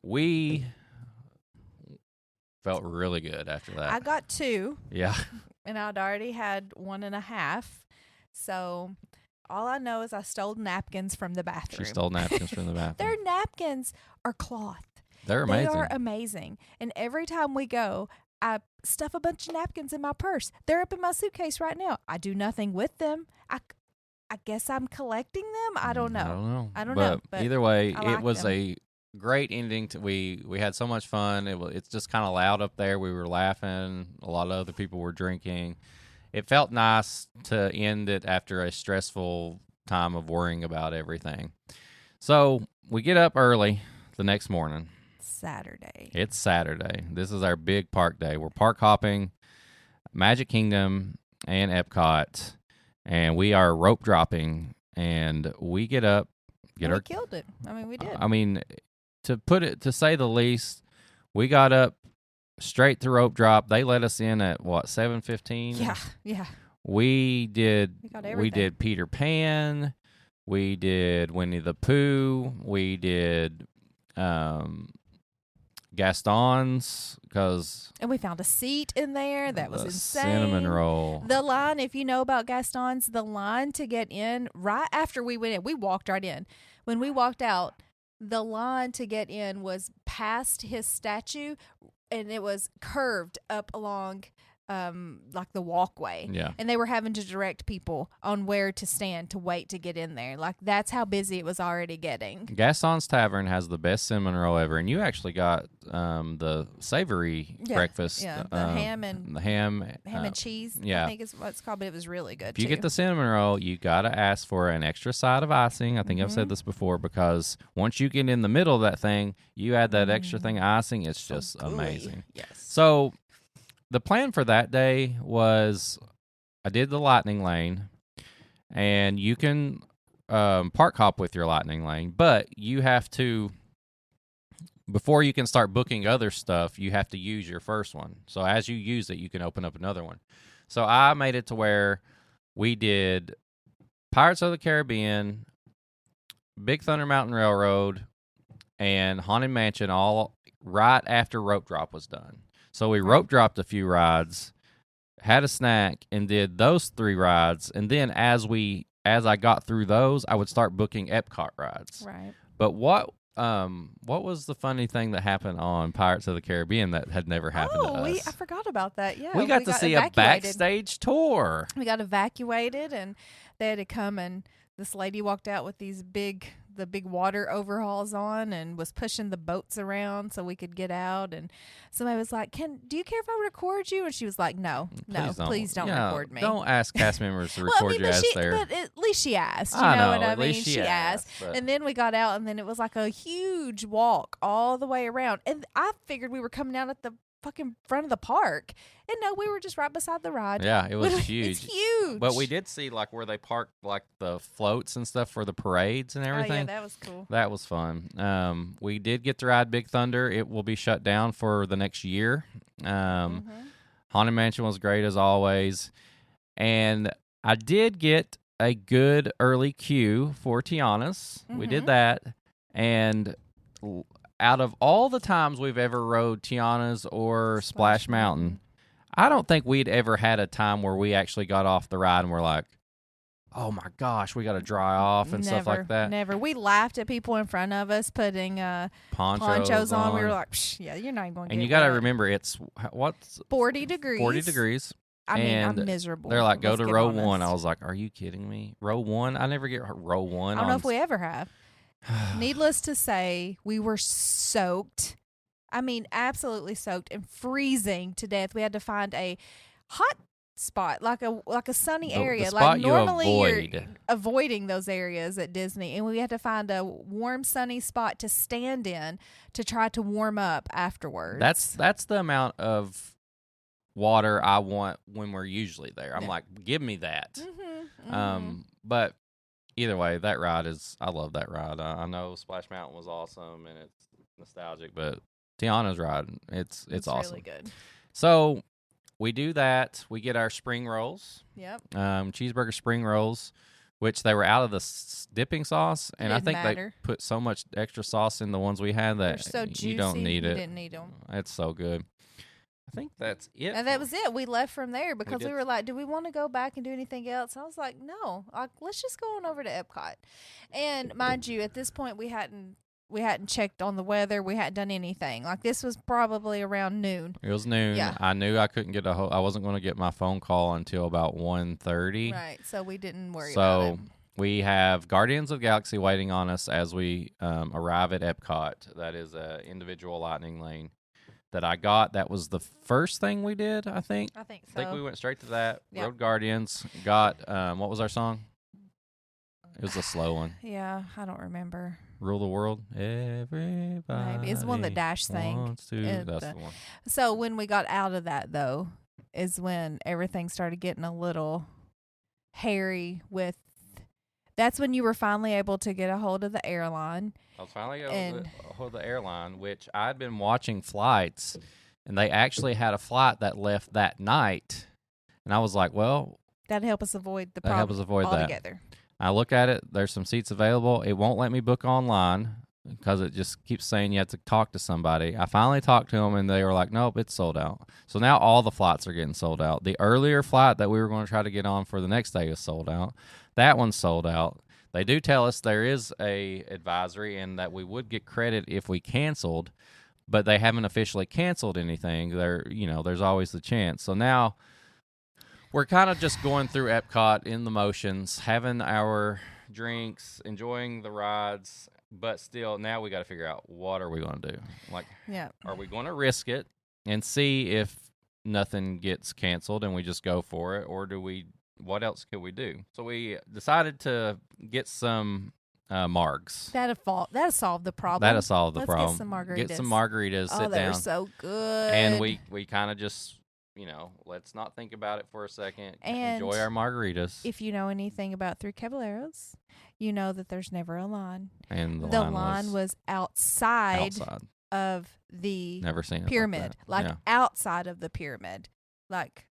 Speaker 1: We felt really good after that.
Speaker 2: I got 2.
Speaker 1: Yeah.
Speaker 2: And I'd already had 1.5. So all I know is I stole napkins from the bathroom.
Speaker 1: She stole napkins from the bathroom.
Speaker 2: Their napkins are cloth.
Speaker 1: They're amazing.
Speaker 2: They are amazing. And every time we go, I stuff a bunch of napkins in my purse. They're up in my suitcase right now. I do nothing with them. I guess I'm collecting them. I don't know.
Speaker 1: I don't know. But either way,
Speaker 2: I
Speaker 1: it
Speaker 2: like
Speaker 1: was
Speaker 2: them.
Speaker 1: a great ending. We had so much fun. It's just kind of loud up there. We were laughing. A lot of other people were drinking. It felt nice to end it after a stressful time of worrying about everything. So we get up early the next morning.
Speaker 2: Saturday.
Speaker 1: It's Saturday. This is our big park day. We're park hopping Magic Kingdom and Epcot, and we are rope dropping. And we get up,
Speaker 2: We killed it. I mean, we did.
Speaker 1: I mean, to say the least, we got up straight to rope drop. They let us in at 7:15.
Speaker 2: Yeah.
Speaker 1: We did.
Speaker 2: got
Speaker 1: We
Speaker 2: everything.
Speaker 1: did Peter Pan. We did Winnie the Pooh. We did Gaston's
Speaker 2: And we found a seat in there. That was
Speaker 1: the
Speaker 2: insane.
Speaker 1: cinnamon roll.
Speaker 2: The line, if you know about Gaston's, the line to get in, right after we went in, we walked right in. When we walked out, the line to get in was past his statue, and it was curved up along like the walkway.
Speaker 1: Yeah.
Speaker 2: And they were having to direct people on where to stand to wait to get in there. Like, that's how busy it was already getting.
Speaker 1: Gaston's Tavern has the best cinnamon roll ever, and you actually got the savory breakfast.
Speaker 2: Yeah, the ham and ham and cheese.
Speaker 1: yeah.
Speaker 2: I think is what it's called, but it was really good.
Speaker 1: If you get the cinnamon roll, you got to ask for an extra side of icing. I think I've
Speaker 2: Mm-hmm.
Speaker 1: said this before, because once you get in the middle of that thing, you add that extra thing of icing. It's just amazing.
Speaker 2: Yes.
Speaker 1: So the plan for that day was I did the lightning lane, and you can park hop with your lightning lane, but you have to, before you can start booking other stuff, you have to use your first one. So as you use it, you can open up another one. So I made it to where we did Pirates of the Caribbean, Big Thunder Mountain Railroad, and Haunted Mansion all right after rope drop was done. So we rope dropped a few rides, had a snack, and did those 3 rides. And then as I got through those, I would start booking Epcot rides.
Speaker 2: Right.
Speaker 1: But what was the funny thing that happened on Pirates of the Caribbean that had never happened to us?
Speaker 2: I forgot about that. Yeah.
Speaker 1: We got to see a
Speaker 2: evacuated.
Speaker 1: backstage tour.
Speaker 2: We got evacuated, and they had to come, and this lady walked out with these big the big water overhauls on and was pushing the boats around so we could get out. And somebody was like, do you care if I record you? And she was like, no, please don't record me.
Speaker 1: Don't ask cast members to record you as they're.
Speaker 2: But at least she asked. You
Speaker 1: I
Speaker 2: know
Speaker 1: know,
Speaker 2: what I
Speaker 1: at
Speaker 2: mean?
Speaker 1: least she asked.
Speaker 2: And then we got out, and then it was like a huge walk all the way around. And I figured we were coming out at the fucking front of the park, and no, we were just right beside the ride.
Speaker 1: Yeah, it was huge.
Speaker 2: It's huge.
Speaker 1: But we did see like where they parked like the floats and stuff for the parades and everything.
Speaker 2: Oh yeah, that was cool.
Speaker 1: That was fun. We did get to ride Big Thunder. It will be shut down for the next year. Haunted Mansion was great as always, and I did get a good early queue for Tiana's. We did that, and out of all the times we've ever rode Tiana's or Splash Mountain, I don't think we'd ever had a time where we actually got off the ride and we're like, oh my gosh, we got to dry off and stuff like that.
Speaker 2: Never. We laughed at people in front of us putting ponchos on. We were like, yeah, you're not even going to get
Speaker 1: And you got to
Speaker 2: wet.
Speaker 1: remember, it's
Speaker 2: 40 degrees.
Speaker 1: 40 degrees.
Speaker 2: I mean,
Speaker 1: and
Speaker 2: I'm miserable.
Speaker 1: They're like, go
Speaker 2: Let's
Speaker 1: to
Speaker 2: get
Speaker 1: row
Speaker 2: honest.
Speaker 1: 1. I was like, are you kidding me? Row 1? I never get row 1.
Speaker 2: I don't know if we ever have. Needless to say, we were soaked. I mean, absolutely soaked and freezing to death. We had to find a hot spot, like a sunny area.
Speaker 1: The spot
Speaker 2: like
Speaker 1: you
Speaker 2: normally
Speaker 1: avoid.
Speaker 2: you're avoiding those areas at Disney, and we had to find a warm, sunny spot to stand in to try to warm up afterwards.
Speaker 1: That's the amount of water I want when we're usually there. I'm like, give me that. But either way, that ride I love that ride. I know Splash Mountain was awesome and it's nostalgic, but Tiana's ride, it's awesome.
Speaker 2: Really good.
Speaker 1: So we do that. We get our spring rolls.
Speaker 2: Yep.
Speaker 1: Cheeseburger spring rolls, which they were out of the dipping sauce, and I
Speaker 2: Didn't
Speaker 1: think
Speaker 2: matter.
Speaker 1: they put so much extra sauce in the ones we had
Speaker 2: They're
Speaker 1: that
Speaker 2: so juicy.
Speaker 1: you don't need it.
Speaker 2: Didn't need them.
Speaker 1: It's so good. I think that's it.
Speaker 2: And that was it. We left from there because
Speaker 1: did.
Speaker 2: we were like, do we want to go back and do anything else? And I was like, no, let's just go on over to Epcot. And mind you, at this point, we hadn't checked on the weather. We hadn't done anything. Like, this was probably around noon.
Speaker 1: It was noon.
Speaker 2: Yeah.
Speaker 1: I knew I couldn't get I wasn't going to get my phone call until about 1:30.
Speaker 2: Right. So we didn't worry about it.
Speaker 1: So we have Guardians of the Galaxy waiting on us as we arrive at Epcot. That is a individual lightning lane that I got. That was the first thing we did, I think.
Speaker 2: I think so.
Speaker 1: I think we went straight to that.
Speaker 2: Yep.
Speaker 1: Rode Guardians. Got, what was our song? It was a slow one.
Speaker 2: Yeah, I don't remember.
Speaker 1: Rule the World. Everybody.
Speaker 2: Maybe. It's one that Dash sang.
Speaker 1: Wants to. That's the one.
Speaker 2: So when we got out of that, though, is when everything started getting a little hairy with. That's when you were finally able to get a hold of the airline.
Speaker 1: I was finally able to hold the airline, which I'd been watching flights, and they actually had a flight that left that night. And I was like, well,
Speaker 2: that'd help us avoid the
Speaker 1: that help
Speaker 2: problem
Speaker 1: us avoid that.
Speaker 2: altogether.
Speaker 1: I look at it. There's some seats available. It won't let me book online because it just keeps saying you have to talk to somebody. I finally talked to them, and they were like, nope, it's sold out. So now all the flights are getting sold out. The earlier flight that we were going to try to get on for the next day is sold out. That one's sold out. They do tell us there is a advisory and that we would get credit if we canceled, but they haven't officially canceled anything. There's always the chance. So now we're kind of just going through Epcot in the motions, having our drinks, enjoying the rides, but still now we got to figure out what are we going to do? Like, are we going to risk it and see if nothing gets canceled and we just go for it, or what else could we do? So we decided to get some margs.
Speaker 2: That'll solve the problem.
Speaker 1: That'll solve the problem.
Speaker 2: Get some margaritas.
Speaker 1: Get some margaritas, sit
Speaker 2: they're
Speaker 1: down.
Speaker 2: so good.
Speaker 1: And we kind of just, let's not think about it for a second.
Speaker 2: And
Speaker 1: enjoy our margaritas.
Speaker 2: If you know anything about Three Caballeros, you know that there's never a line.
Speaker 1: And the
Speaker 2: line was outside of the
Speaker 1: Never seen
Speaker 2: pyramid. Outside of the pyramid. Like,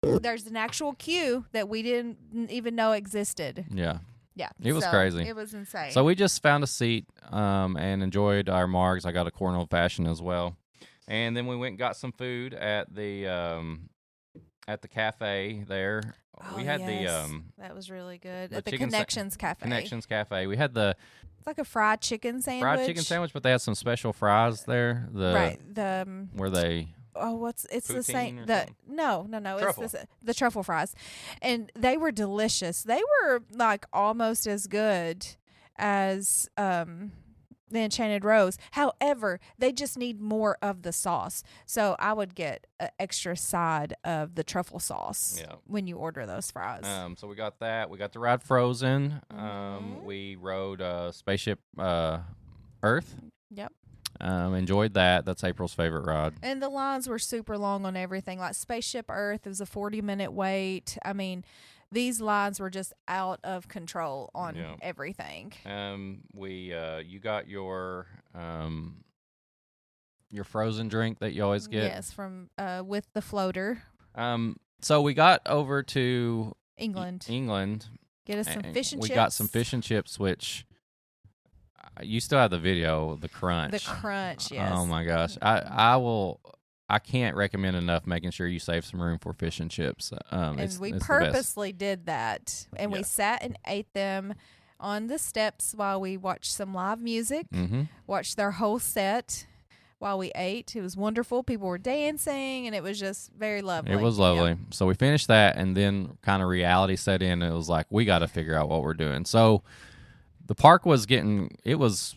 Speaker 2: there's an actual queue that we didn't even know existed.
Speaker 1: Yeah.
Speaker 2: Yeah.
Speaker 1: It was crazy.
Speaker 2: It was insane.
Speaker 1: So we just found a seat and enjoyed our margs. I got a corn old fashioned as well. And then we went and got some food at the cafe there.
Speaker 2: Oh,
Speaker 1: we had
Speaker 2: that was really good.
Speaker 1: the
Speaker 2: At the
Speaker 1: chicken
Speaker 2: Connections Cafe.
Speaker 1: Connections Cafe. We had the
Speaker 2: It's like a fried chicken sandwich.
Speaker 1: fried chicken sandwich, but they had some special fries there.
Speaker 2: Right.
Speaker 1: Where they
Speaker 2: it's the
Speaker 1: poutine
Speaker 2: same.
Speaker 1: or
Speaker 2: The
Speaker 1: something?
Speaker 2: No.
Speaker 1: Truffle.
Speaker 2: It's the truffle fries, and they were delicious. They were like almost as good as the Enchanted Rose. However, they just need more of the sauce. So I would get an extra side of the truffle sauce when you order those fries.
Speaker 1: So we got that. We got to ride Frozen.
Speaker 2: Mhm.
Speaker 1: We rode Spaceship Earth.
Speaker 2: Yep.
Speaker 1: Enjoyed that. That's April's favorite ride.
Speaker 2: And the lines were super long on everything. Like Spaceship Earth, it was a 40-minute wait. I mean, these lines were just out of control on everything.
Speaker 1: You got your frozen drink that you always get.
Speaker 2: Yes, from with the floater.
Speaker 1: So we got over to
Speaker 2: England. Get us some fish and chips.
Speaker 1: We got some fish and chips, which you still have the video, the crunch.
Speaker 2: The crunch, yes.
Speaker 1: Oh my gosh, I can't recommend enough making sure you save some room for fish and chips.
Speaker 2: And we purposely did that, and we sat and ate them on the steps while we watched some live music. Watched their whole set while we ate. It was wonderful. People were dancing, and it was just very lovely.
Speaker 1: It was lovely. Yeah. So we finished that, and then kind of reality set in. And it was like, we got to figure out what we're doing. So the park was it was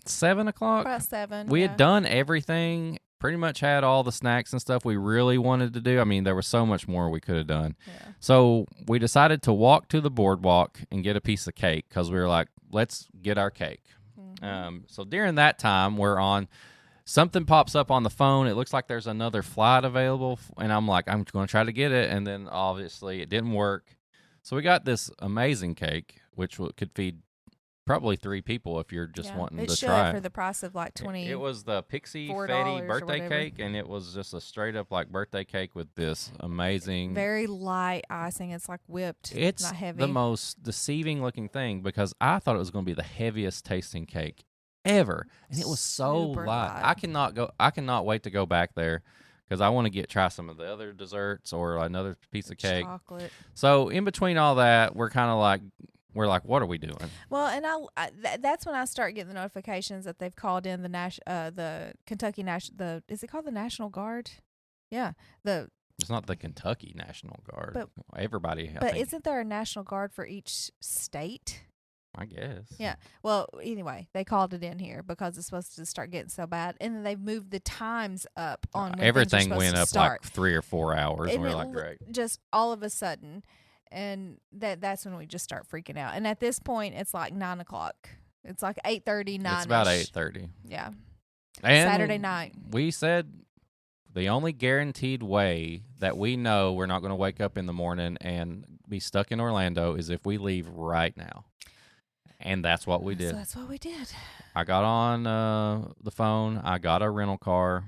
Speaker 1: 7 o'clock.
Speaker 2: About 7.
Speaker 1: We had done everything, pretty much had all the snacks and stuff we really wanted to do. I mean, there was so much more we could have done. Yeah. So we decided to walk to the boardwalk and get a piece of cake because we were like, let's get our cake. So during that time, something pops up on the phone. It looks like there's another flight available, and I'm like, I'm going to try to get it, and then obviously it didn't work. So we got this amazing cake, which could feed probably 3 people if you're just wanting to try it.
Speaker 2: For the price of like $20.
Speaker 1: It was the Pixie Fetty birthday cake, and it was just a straight up like birthday cake with this amazing,
Speaker 2: very light icing. It's like whipped. It's not heavy.
Speaker 1: The most deceiving looking thing because I thought it was going to be the heaviest tasting cake ever, and it was so light. I cannot wait to go back there because I want to try some of the other desserts or another piece of cake.
Speaker 2: Chocolate.
Speaker 1: So in between all that, we're like, what are we doing?
Speaker 2: Well, and that's when I start getting the notifications that they've called in the Kentucky National. Is it called the National Guard? Yeah,
Speaker 1: It's not the Kentucky National Guard. But everybody.
Speaker 2: But isn't there a National Guard for each state?
Speaker 1: I guess.
Speaker 2: Yeah. Well, anyway, they called it in here because it's supposed to start getting so bad, and then they've moved the times up on when
Speaker 1: everything went up
Speaker 2: start.
Speaker 1: like 3 or 4 hours. And we're like, great.
Speaker 2: Just all of a sudden. And that's when we just start freaking out. And at this point, it's like 9 o'clock. It's like 8:30, 9.
Speaker 1: It's about 8:30.
Speaker 2: Yeah.
Speaker 1: And
Speaker 2: Saturday night.
Speaker 1: We said the only guaranteed way that we know we're not going to wake up in the morning and be stuck in Orlando is if we leave right now. And that's what we did.
Speaker 2: So that's what we did.
Speaker 1: I got on the phone. I got a rental car.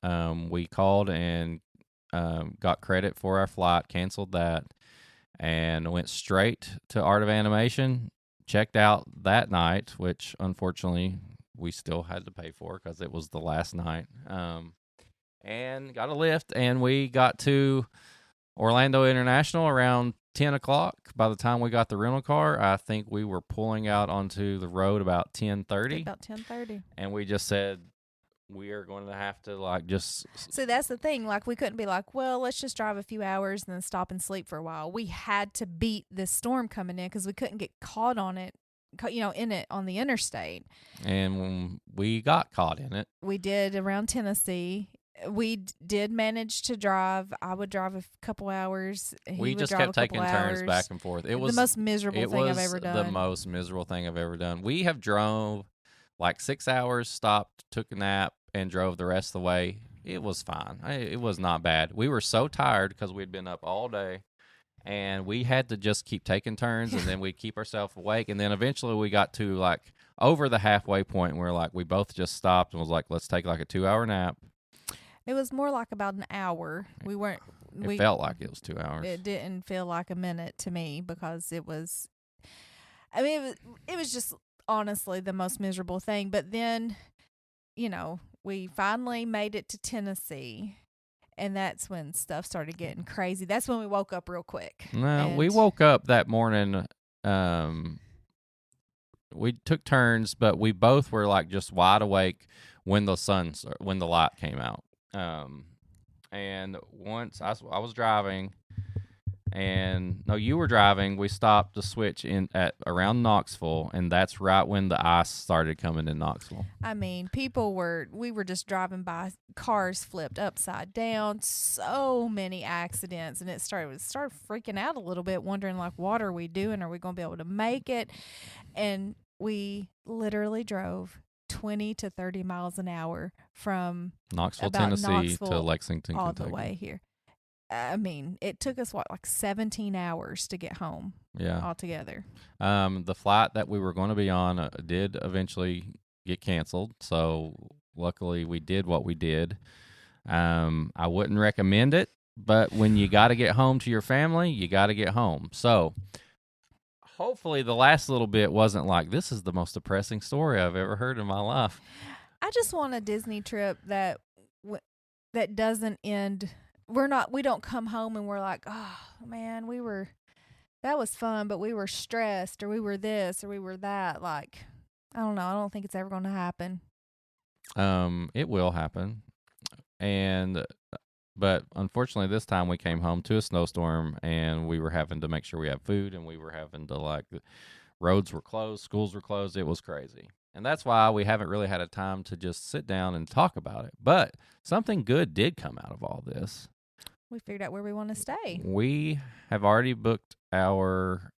Speaker 1: We called and got credit for our flight, canceled that. And went straight to Art of Animation, checked out that night, which unfortunately we still had to pay for because it was the last night, and got a lift, and we got to Orlando International around 10 o'clock. By the time we got the rental car, I think we were pulling out onto the road about 10:30.
Speaker 2: About 10:30.
Speaker 1: And we just said, we are going to have to just...
Speaker 2: See, that's the thing. Like, we couldn't be like, well, let's just drive a few hours and then stop and sleep for a while. We had to beat this storm coming in because we couldn't get caught on it, in it on the interstate.
Speaker 1: And when we got caught in it.
Speaker 2: We did around Tennessee. We did manage to drive. I would drive a couple hours.
Speaker 1: We just kept taking turns back and forth. It was
Speaker 2: the most miserable thing I've ever done.
Speaker 1: The most miserable thing I've ever done. We have drove like 6 hours, stopped, took a nap, and drove the rest of the way. It was fine. It was not bad. We were so tired because we'd been up all day, and we had to just keep taking turns, and then we'd keep ourselves awake. And then eventually we got to like over the halfway point, and we both just stopped and was like, let's take like a 2-hour nap.
Speaker 2: It was more like about an hour.
Speaker 1: It felt like it was 2 hours.
Speaker 2: It didn't feel like a minute to me because it was. I mean, it was just honestly the most miserable thing. But then, we finally made it to Tennessee, and that's when stuff started getting crazy. That's when we woke up real quick.
Speaker 1: No, we woke up that morning. We took turns, but we both were like just wide awake when the light came out. And once I was driving, And no, you were driving. We stopped to switch in at around Knoxville, and that's right when the ice started coming in Knoxville.
Speaker 2: I mean, we were just driving by, cars flipped upside down, so many accidents, and it started freaking out a little bit, wondering like, what are we doing? Are we going to be able to make it? And we literally drove 20 to 30 miles an hour from
Speaker 1: Knoxville,
Speaker 2: about
Speaker 1: Tennessee
Speaker 2: Knoxville
Speaker 1: to Lexington,
Speaker 2: all
Speaker 1: Kentucky.
Speaker 2: the way here. I mean, it took us like 17 hours to get home
Speaker 1: Yeah.
Speaker 2: altogether.
Speaker 1: The flight that we were going to be on did eventually get canceled. So luckily we did what we did. I wouldn't recommend it, but when you got to get home to your family, you got to get home. So hopefully the last little bit wasn't like, this is the most depressing story I've ever heard in my life.
Speaker 2: I just want a Disney trip that doesn't end. We don't come home and we're like, oh man, that was fun, but we were stressed, or we were this, or we were that. Like, I don't know. I don't think it's ever going to happen.
Speaker 1: It will happen. But unfortunately this time we came home to a snowstorm, and we were having to make sure we have food, and we were having to roads were closed, schools were closed. It was crazy. And that's why we haven't really had a time to just sit down and talk about it. But something good did come out of all this.
Speaker 2: We figured out where we want to stay.
Speaker 1: We have already booked our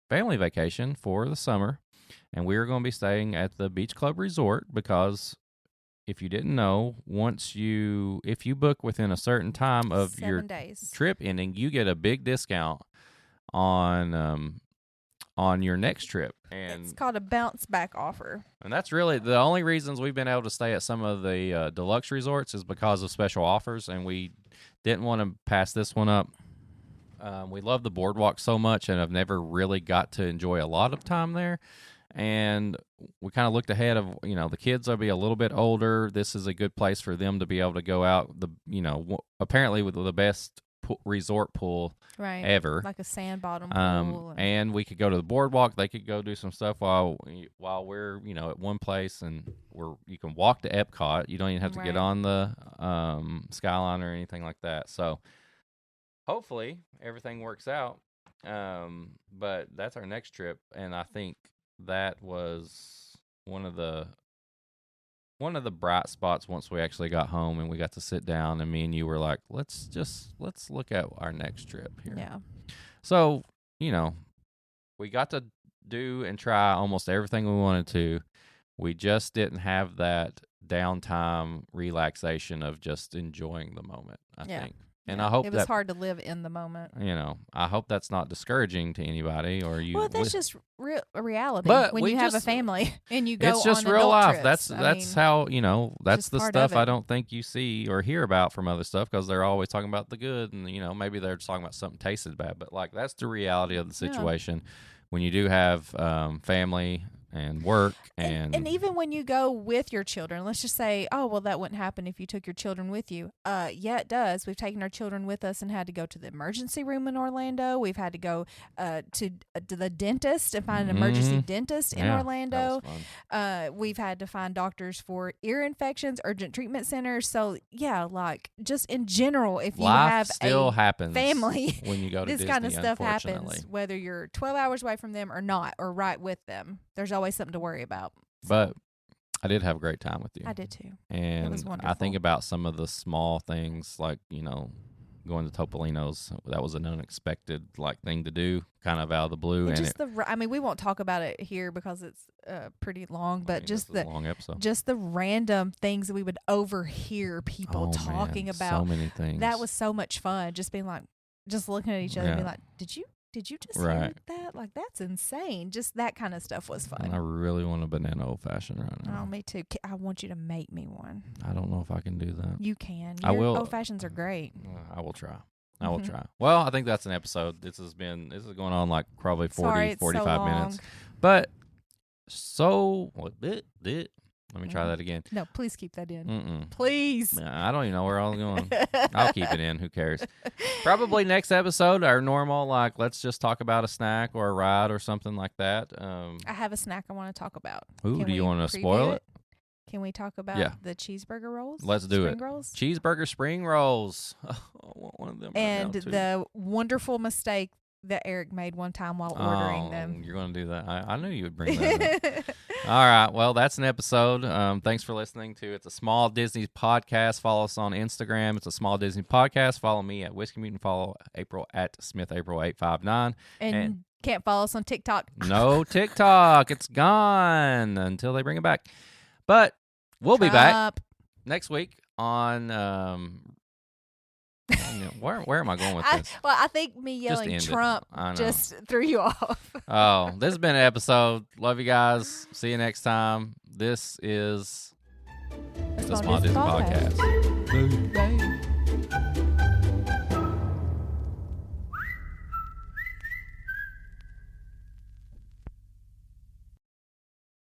Speaker 1: family vacation for the summer, and we are going to be staying at the Beach Club Resort because if you didn't know, if you book within a certain time of
Speaker 2: 7
Speaker 1: your
Speaker 2: days.
Speaker 1: trip ending, you get a big discount on your next trip. And
Speaker 2: It's called a bounce back offer.
Speaker 1: And that's really the only reasons we've been able to stay at some of the deluxe resorts is because of special offers, and we didn't want to pass this one up. We love the boardwalk so much, and I've never really got to enjoy a lot of time there. And we kind of looked ahead of, the kids will be a little bit older. This is a good place for them to be able to go out. Apparently with the best resort pool
Speaker 2: Right.
Speaker 1: ever.
Speaker 2: Like a sand bottom pool.
Speaker 1: And we could go to the boardwalk. They could go do some stuff while we're at one place, and you can walk to Epcot. You don't even have to get
Speaker 2: Right.
Speaker 1: on the Skyline or anything like that. So hopefully everything works out. But that's our next trip, and I think that was one of the bright spots once we actually got home and we got to sit down, and me and you were like, let's look at our next trip here.
Speaker 2: Yeah.
Speaker 1: So, we got to do and try almost everything we wanted to. We just didn't have that downtime relaxation of just enjoying the moment, I think. And I hope
Speaker 2: it was hard to live in the moment.
Speaker 1: I hope that's not discouraging to anybody or you.
Speaker 2: Well, that's just reality.
Speaker 1: But
Speaker 2: when you have a family and you go
Speaker 1: it's just
Speaker 2: on
Speaker 1: real
Speaker 2: adult
Speaker 1: life.
Speaker 2: trips.
Speaker 1: That's how, that's
Speaker 2: just
Speaker 1: the
Speaker 2: part
Speaker 1: stuff
Speaker 2: of
Speaker 1: I
Speaker 2: it.
Speaker 1: don't think you see or hear about from other stuff because they're always talking about the good and, maybe they're just talking about something tasted bad. But, that's the reality of the situation when you do have family and work
Speaker 2: and even when you go with your children, let's just say, oh, well, that wouldn't happen if you took your children with you. Yeah, it does. We've taken our children with us and had to go to the emergency room in Orlando. We've had to go to the dentist and find an emergency dentist in Orlando.
Speaker 1: That was fun.
Speaker 2: We've had to find doctors for ear infections, urgent treatment centers. So, yeah, just in general, if you
Speaker 1: Life
Speaker 2: have
Speaker 1: still
Speaker 2: a
Speaker 1: happens
Speaker 2: family,
Speaker 1: when you go to
Speaker 2: this
Speaker 1: Disney,
Speaker 2: kind of stuff
Speaker 1: unfortunately.
Speaker 2: happens, whether you're 12 hours away from them or not, or right with them. There's always something to worry about.
Speaker 1: But I did have a great time with you.
Speaker 2: I did too.
Speaker 1: And
Speaker 2: was
Speaker 1: I
Speaker 2: wonderful.
Speaker 1: think about some of the small things like, going to Topolino's. That was an unexpected thing to do, kind of out of the blue.
Speaker 2: And
Speaker 1: And
Speaker 2: just we won't talk about it here because it's pretty long, but
Speaker 1: this is a long episode.
Speaker 2: just the random things that we would overhear people talking about.
Speaker 1: So many things.
Speaker 2: That was so much fun. Just being just looking at each other and being like, did you just hear
Speaker 1: Right.
Speaker 2: that? That's insane. Just that kind of stuff was fun.
Speaker 1: And I really want a banana old fashioned right now.
Speaker 2: Oh, me too. I want you to make me one.
Speaker 1: I don't know if I can do that.
Speaker 2: You can.
Speaker 1: I
Speaker 2: Your
Speaker 1: will.
Speaker 2: Old fashions are great.
Speaker 1: I will try. I will
Speaker 2: Mhm.
Speaker 1: try. Well, I think that's an episode. This is going on probably 40,
Speaker 2: Sorry, it's
Speaker 1: 45
Speaker 2: so
Speaker 1: minutes.
Speaker 2: long.
Speaker 1: But let me try
Speaker 2: Mhm.
Speaker 1: that again.
Speaker 2: No, please keep that in.
Speaker 1: Mm-mm.
Speaker 2: Please.
Speaker 1: I don't even know where I was going. I'll keep it in. Who cares? Probably next episode, our normal, let's just talk about a snack or a ride or something like that.
Speaker 2: I have a snack I want to talk about.
Speaker 1: Ooh,
Speaker 2: Can
Speaker 1: do you
Speaker 2: we
Speaker 1: want to
Speaker 2: preview
Speaker 1: spoil it?
Speaker 2: Can we talk about
Speaker 1: Yeah.
Speaker 2: the cheeseburger rolls?
Speaker 1: Let's do
Speaker 2: Spring
Speaker 1: it.
Speaker 2: Rolls?
Speaker 1: Cheeseburger spring rolls. Oh, I want one of them.
Speaker 2: And
Speaker 1: right now, too.
Speaker 2: the wonderful mistake that Eric made one time while ordering them.
Speaker 1: You're going to do that. I knew you would bring that up. All right. Well, that's an episode. Thanks for listening to It's a Small Disney Podcast. Follow us on Instagram. It's a Small Disney Podcast. Follow me at Whiskey Mutant. Follow April at SmithApril859.
Speaker 2: And can't follow us on TikTok.
Speaker 1: No TikTok. It's gone until they bring it back. But we'll be back
Speaker 2: Trump.
Speaker 1: next week on where am I going with this?
Speaker 2: I think me
Speaker 1: Just
Speaker 2: yelling
Speaker 1: end it.
Speaker 2: Trump
Speaker 1: I know.
Speaker 2: just threw you off.
Speaker 1: Oh, this has been an episode. Love you guys. See you next time. This is the Small Disney Podcast.
Speaker 2: Bye.